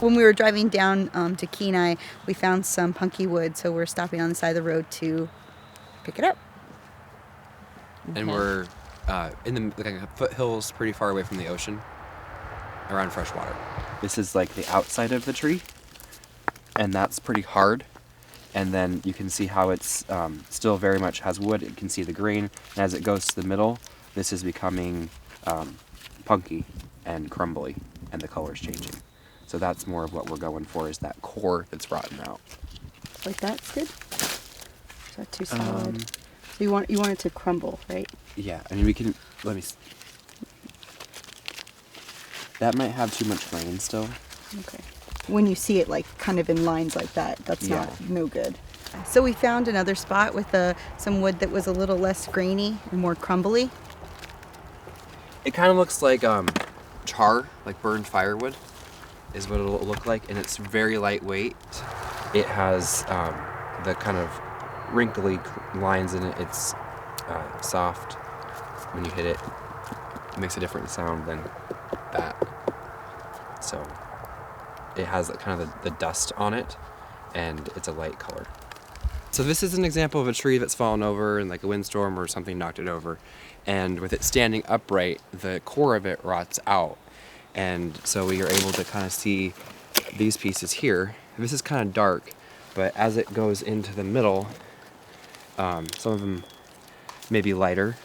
When we were driving down to Kenai, we found some punky wood, so we're stopping on the side of the road to pick it up. And we're in the foothills pretty far away from the ocean, around fresh water. This is like the outside of the tree, and that's pretty hard. And then you can see how it's still very much has wood. You can see the grain. And as it goes to the middle, this is becoming punky and crumbly, and the color's changing. So that's more of what we're going for, is that core that's rotten out. Like that's good? Is that too solid? So you want it to crumble, right? Yeah, I mean, we can, let me, that might have too much grain still. Okay. When you see it like kind of in lines like that, that's no good. So we found another spot with some wood that was a little less grainy and more crumbly. It kind of looks like char, like burned firewood, is what it'll look like, and it's very lightweight. It has the kind of wrinkly lines in it. It's soft. When you hit it, it makes a different sound than that. So it has kind of the dust on it, and it's a light color. So this is an example of a tree that's fallen over in like a windstorm or something knocked it over. And with it standing upright, the core of it rots out. And so we are able to kind of see these pieces here. This is kind of dark, but as it goes into the middle, some of them may be lighter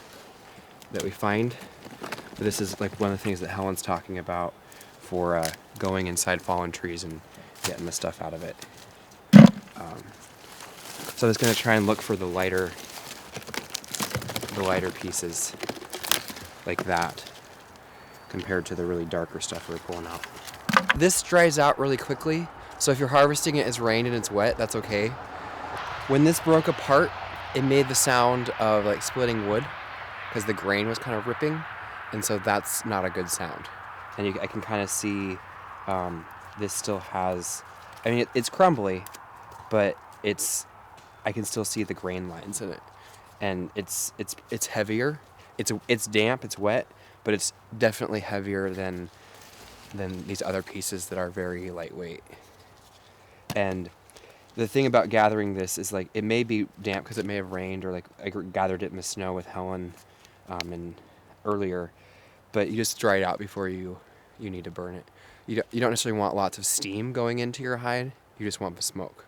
that we find. But this is like one of the things that Helen's talking about for going inside fallen trees and getting the stuff out of it. So I was going to try and look for the lighter pieces like that compared to the really darker stuff we're pulling out. This dries out really quickly, so if you're harvesting it as rain and it's wet, that's okay. When this broke apart, it made the sound of like splitting wood because the grain was kind of ripping, and so that's not a good sound. And I can kind of see this still has, I mean, it's crumbly, but I can still see the grain lines in it. And it's heavier. It's damp, it's wet, but it's definitely heavier than these other pieces that are very lightweight. And the thing about gathering this is like it may be damp because it may have rained, or like I gathered it in the snow with Helen earlier, but you just dry it out before you need to burn it. You don't necessarily want lots of steam going into your hide. You just want the smoke.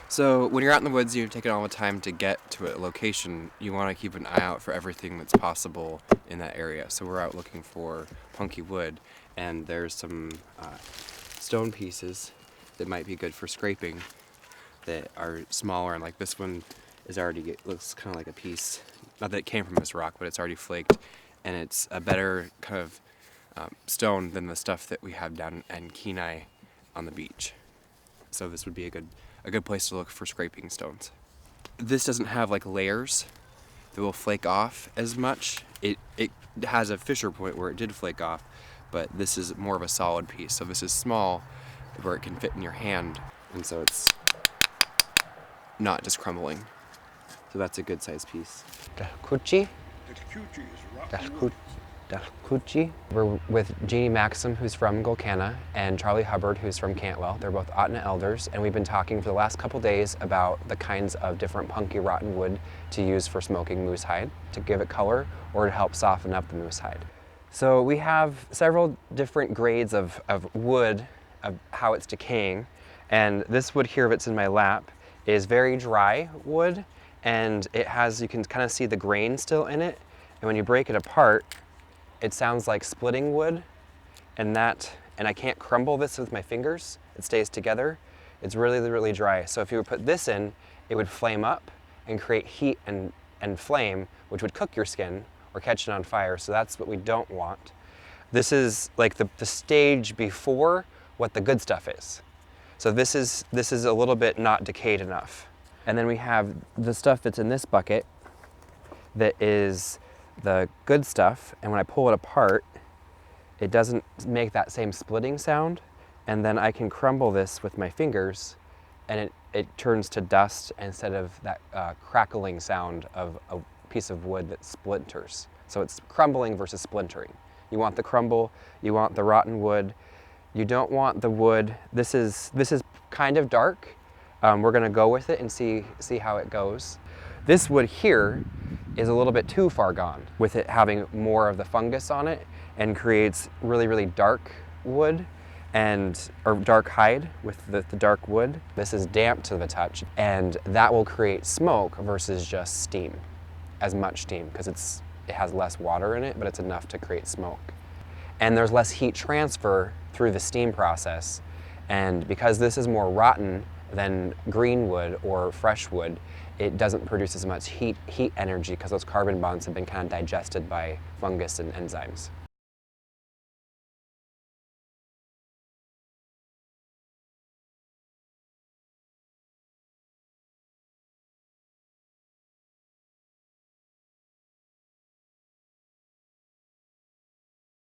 So when you're out in the woods, you're taking all the time to get to a location, you want to keep an eye out for everything that's possible in that area. So we're out looking for punky wood, and there's some stone pieces that might be good for scraping that are smaller, and like this one is already, looks kind of like a piece, not that it came from this rock, but it's already flaked, and it's a better kind of stone than the stuff that we have down in Kenai on the beach. So this would be a good place to look for scraping stones. This doesn't have like layers that will flake off as much. It has a fissure point where it did flake off, but this is more of a solid piece. So this is small where it can fit in your hand, and so it's not just crumbling. So that's a good size piece. Dalkuchi? Dalkuchi. We're with Jeanie Maxim, who's from Golconda, and Charlie Hubbard, who's from Cantwell. They're both Ahtna elders, and we've been talking for the last couple days about the kinds of different punky rotten wood to use for smoking moose hide, to give it color or to help soften up the moose hide. So we have several different grades of wood, of how it's decaying, and this wood here that's in my lap is very dry wood, and it has, you can kind of see the grain still in it, and when you break it apart, it sounds like splitting wood, and I can't crumble this with my fingers. It stays together. It's really, really dry. So if you would put this in, it would flame up and create heat and flame, which would cook your skin or catch it on fire. So that's what we don't want. This is like the stage before what the good stuff is. So this is a little bit not decayed enough. And then we have the stuff that's in this bucket that is the good stuff, and when I pull it apart, it doesn't make that same splitting sound, and then I can crumble this with my fingers, and it turns to dust instead of that crackling sound of a piece of wood that splinters. So it's crumbling versus splintering. You want the crumble, you want the rotten wood, You don't want the wood, this is kind of dark. We're gonna go with it and see how it goes. This wood here is a little bit too far gone, with it having more of the fungus on it, and creates really, really dark wood or dark hide with the dark wood. This is damp to the touch, and that will create smoke versus just steam, as much steam, because it has less water in it, but it's enough to create smoke. And there's less heat transfer through the steam process. And because this is more rotten than green wood or fresh wood, it doesn't produce as much heat energy because those carbon bonds have been kind of digested by fungus and enzymes.